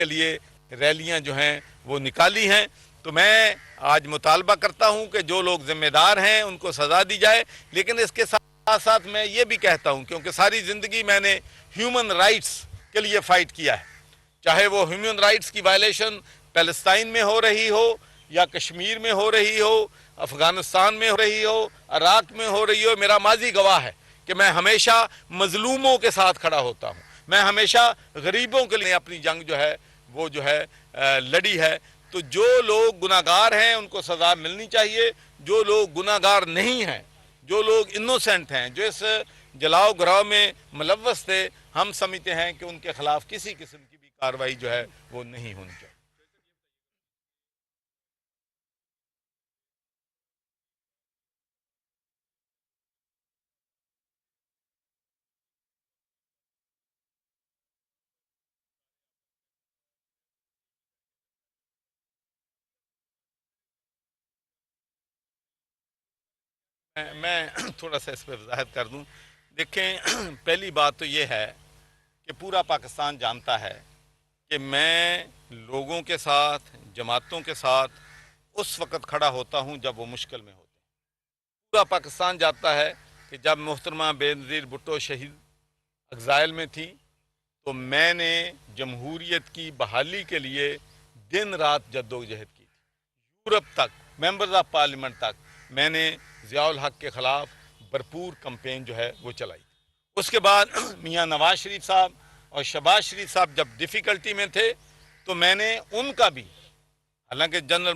के लिए रैलियां जो हैं वो निकाली हैं। तो मैं आज मुतालबा करता हूं कि जो लोग जिम्मेदार हैं उनको सजा दी जाए, लेकिन इसके साथ साथ मैं ये भी कहता हूं, क्योंकि सारी जिंदगी मैंने ह्यूमन राइट्स के लिए फाइट किया है, चाहे वो ह्यूमन राइट्स की वायलेशन पैलेस्टाइन में हो रही हो या कश्मीर में हो रही हो, अफगानिस्तान में हो रही हो, इराक में हो रही हो, मेरा माजी गवाह है कि मैं हमेशा मजलूमों के साथ खड़ा होता हूं। मैं हमेशा गरीबों के लिए अपनी जंग जो है वो जो है लड़ी है। तो जो लोग गुनाहगार हैं उनको सजा मिलनी चाहिए, जो लोग गुनाहगार नहीं हैं, जो लोग इनोसेंट हैं, जो इस जलाओ घराव में मुलव्वस थे, हम समझते हैं कि उनके खिलाफ किसी किस्म की भी कार्रवाई जो है वो नहीं होनी चाहिए। मैं थोड़ा सा इस पर वजाहत कर दूं। देखें, पहली बात तो ये है कि पूरा पाकिस्तान जानता है कि मैं लोगों के साथ, जमातों के साथ उस वक़्त खड़ा होता हूं जब वो मुश्किल में होते हैं। पूरा पाकिस्तान जानता है कि जब मोहतरमा बेनज़ीर भुट्टो शहीद एग्ज़ाइल में थी तो मैंने जमहूरियत की बहाली के लिए दिन रात जद्दोजहद की थी। यूरोप तक, मेंबर्स ऑफ पार्लियामेंट तक मैंने ज़ियाउल हक के ख़िलाफ़ भरपूर कंपेन जो है वो चलाई। उसके बाद मियाँ नवाज शरीफ साहब और शहबाज शरीफ साहब जब डिफ़िकल्टी में थे तो मैंने उनका भी, हालांकि जनरल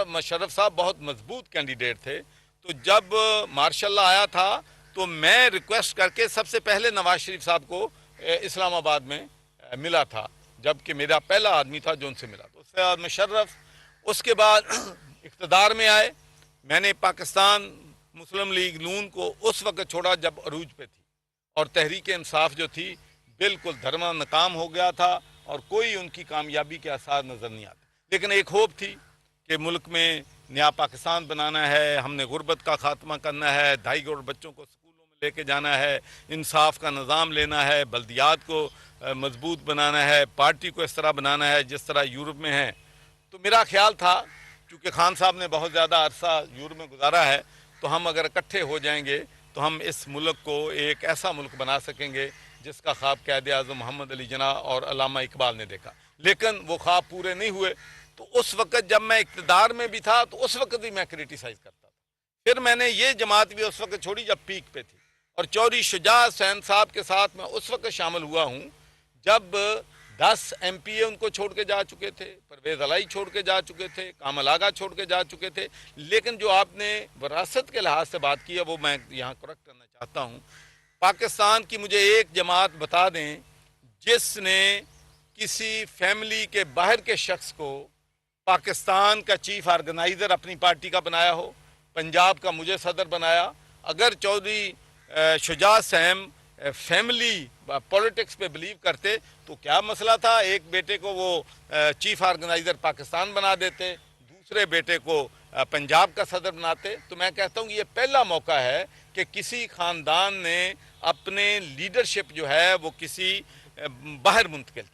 मुशर्रफ साहब बहुत मजबूत कैंडिडेट थे, तो जब मार्शल लॉ आया था तो मैं रिक्वेस्ट करके सबसे पहले नवाज शरीफ साहब को इस्लामाबाद में मिला था, जबकि मेरा पहला आदमी था जो उनसे मिला। तो उसके बाद मुशर्रफ, उसके बाद इक़्तिदार में आए। मैंने पाकिस्तान मुस्लिम लीग नून को उस वक्त छोड़ा जब अरूज पे थी और तहरीक इंसाफ जो थी बिल्कुल धर्मा नाकाम हो गया था और कोई उनकी कामयाबी के आसार नज़र नहीं आते। लेकिन एक होप थी कि मुल्क में नया पाकिस्तान बनाना है, हमने गुर्बत का खात्मा करना है, 2.5 करोड़ बच्चों को स्कूलों में लेके जाना है, इंसाफ का निज़ाम लेना है, बल्दियात को मजबूत बनाना है, पार्टी को इस तरह बनाना है जिस तरह यूरोप में है। तो मेरा ख्याल था, चूँकि खान साहब ने बहुत ज़्यादा अरसा यूरोप में गुजारा है, तो हम अगर इकट्ठे हो जाएंगे तो हम इस मुल्क को एक ऐसा मुल्क बना सकेंगे जिसका ख्वाब कायदे आज़म मोहम्मद अली जिन्ना और अल्लामा इकबाल ने देखा। लेकिन वो ख्वाब पूरे नहीं हुए। तो उस वक़्त जब मैं इक़्तिदार में भी था तो उस वक़्त भी मैं क्रिटिसाइज़ करता था। फिर मैंने ये जमात भी उस वक़्त छोड़ी जब पीक पे थी, और चौधरी शुजा हुसैन साहब के साथ मैं उस वक़्त शामिल हुआ हूँ जब 10 MPA उनको छोड़ के जा चुके थे, परवेज़ अलाई छोड़ के जा चुके थे, कामल आगा छोड़ के जा चुके थे। लेकिन जो आपने विरासत के लिहाज से बात की है वो मैं यहाँ करेक्ट करना चाहता हूँ। पाकिस्तान की मुझे एक जमात बता दें जिसने किसी फैमिली के बाहर के शख्स को पाकिस्तान का चीफ ऑर्गेनाइज़र अपनी पार्टी का बनाया हो, पंजाब का मुझे सदर बनाया। अगर चौधरी शुजा सैम फैमिली पॉलिटिक्स पे बिलीव करते तो क्या मसला था, एक बेटे को वो चीफ ऑर्गेनाइज़र पाकिस्तान बना देते, दूसरे बेटे को पंजाब का सदर बनाते। तो मैं कहता हूँ ये पहला मौका है कि किसी ख़ानदान ने अपने लीडरशिप जो है वो किसी बाहर मुंतकिल की।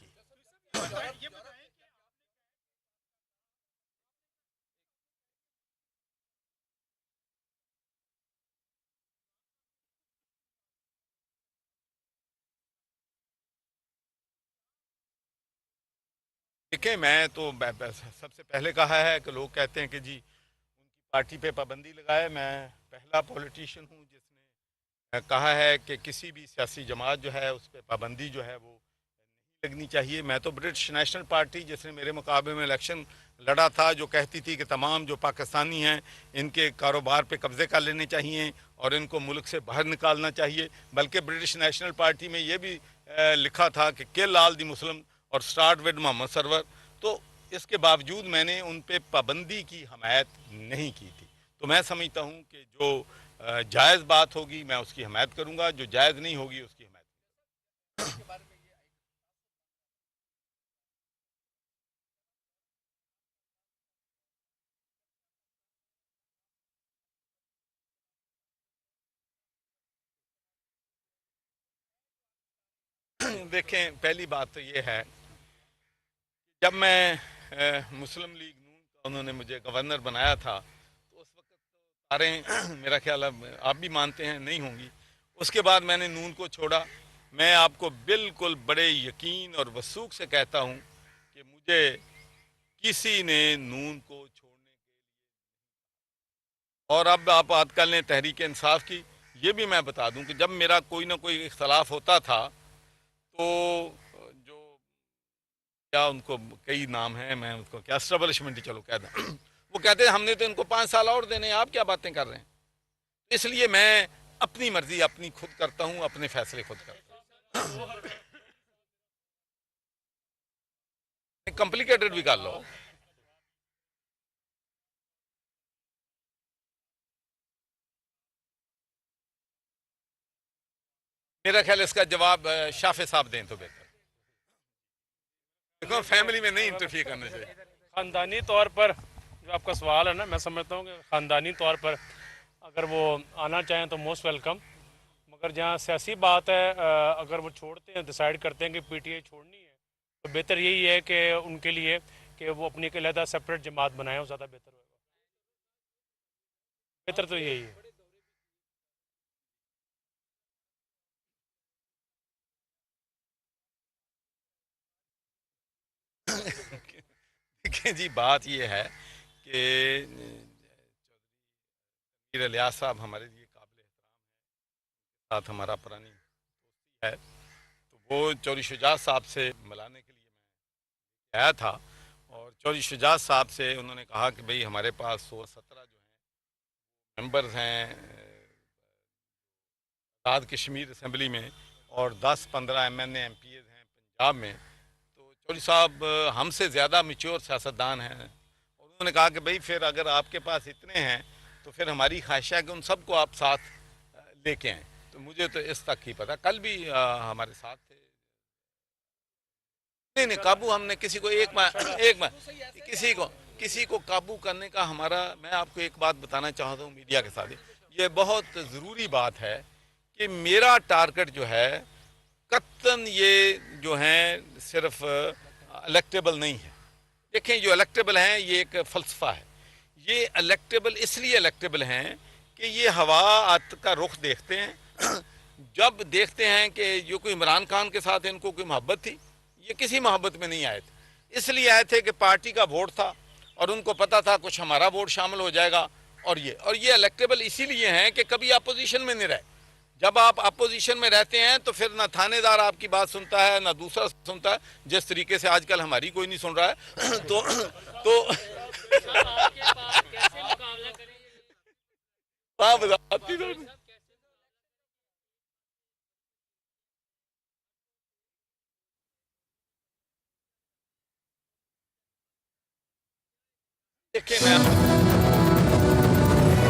देखें, मैं तो सबसे पहले कहा है कि लोग कहते हैं कि जी उनकी पार्टी पे पाबंदी लगाए। मैं पहला पॉलिटिशियन हूँ जिसने कहा है कि किसी भी सियासी जमात जो है उस पर पाबंदी जो है वो नहीं लगनी चाहिए। मैं तो ब्रिटिश नेशनल पार्टी जिसने मेरे मुकाबले में इलेक्शन लड़ा था, जो कहती थी कि तमाम जो पाकिस्तानी हैं इनके कारोबार पे कब्ज़े कर लेने चाहिए और इनको मुल्क से बाहर निकालना चाहिए। बल्कि ब्रिटिश नेशनल पार्टी में ये भी लिखा था कि किल ऑल दी मुस्लिम और स्टार्ट विद मोहम्मद सरवर। तो इसके बावजूद मैंने उन पर पाबंदी की हमायत नहीं की थी। तो मैं समझता हूँ कि जो जायज़ बात होगी मैं उसकी हमायत करूँगा, जो जायज़ नहीं होगी उसकी हमायत। देखें, पहली बात तो ये है जब मैं मुस्लिम लीग नून का उन्होंने मुझे गवर्नर बनाया था तो उस वक्त तो तारें मेरा ख्याल आप भी मानते हैं नहीं होंगी। उसके बाद मैंने नून को छोड़ा। मैं आपको बिल्कुल बड़े यकीन और वसूख से कहता हूँ कि मुझे किसी ने नून को छोड़ने और अब आप बात कर लें तहरीक इंसाफ की। ये भी मैं बता दूं कि जब मेरा कोई ना कोई इख्तलाफ होता था तो जो क्या उनको कई नाम हैं, मैं उनको क्या स्टबलिशमेंट चलो कह दूं वो कहते हैं हमने तो इनको 5 साल और देने हैं, आप क्या बातें कर रहे हैं। इसलिए मैं अपनी मर्जी अपनी खुद करता हूं, अपने फैसले खुद करता हूं। कॉम्प्लिकेटेड भी कर लो। मेरा ख्याल इसका जवाब शाफे साहब दें तो बेहतर। देखो फैमिली में नहीं इंटरफियर करना चाहिए। ख़ानदानी तौर पर जो आपका सवाल है ना, मैं समझता हूँ कि ख़ानदानी तौर पर अगर वो आना चाहें तो मोस्ट वेलकम। मगर जहाँ सियासी बात है, अगर वो छोड़ते हैं, डिसाइड करते हैं कि पीटीआई छोड़नी है, तो बेहतर यही है कि उनके लिए कि वो अपनी एक अलहदा सेपरेट जमात बनाएं, वो ज़्यादा बेहतर होगा। बेहतर तो यही है। देखिए जी, बात ये है कि चौधरी इलियास साहब हमारे लिए काबिल एहतराम साथ हमारा पुरानी दोस्ती है। तो वो चौधरी शुजात साहब से मिलाने के लिए मैं आया था और चौधरी शुजात साहब से उन्होंने कहा कि भाई हमारे पास 16-17 जो हैं मेंबर्स हैं आज़ाद कश्मीर असम्बली में और 10-15 M N A M P A's हैं पंजाब में। तो चौधरी साहब हमसे ज़्यादा मेच्योर सियासतदान हैं और उन्होंने कहा कि भाई फिर अगर आपके पास इतने हैं तो फिर हमारी ख्वाहिश है कि उन सबको आप साथ लेके आएँ। तो मुझे तो इस तक ही पता, कल भी हमारे साथ थे। नहीं नहीं, काबू हमने किसी को एक बार किसी को काबू करने का हमारा, मैं आपको एक बात बताना चाहता हूँ मीडिया के साथ, ये बहुत ज़रूरी बात है कि मेरा टारगेट जो है कत्तन ये जो है सिर्फ इलेक्टेबल नहीं है। देखें जो इलेक्टेबल हैं ये एक फ़लसफ़ा है। ये इलेक्टेबल इसलिए इलेक्टेबल हैं कि ये हवा का रुख देखते हैं जब देखते हैं कि जो कोई इमरान खान के साथ इनको कोई मोहब्बत थी, ये किसी मोहब्बत में नहीं आए थे, इसलिए आए थे कि पार्टी का वोट था और उनको पता था कुछ हमारा वोट शामिल हो जाएगा। और ये इलेक्टेबल इसीलिए हैं कि कभी अपोजिशन में नहीं रहे। जब आप अपोजिशन में रहते हैं तो फिर ना थानेदार आपकी बात सुनता है ना दूसरा सुनता है, जिस तरीके से आजकल हमारी कोई नहीं सुन रहा है तो हाँ बताती देखिए मैं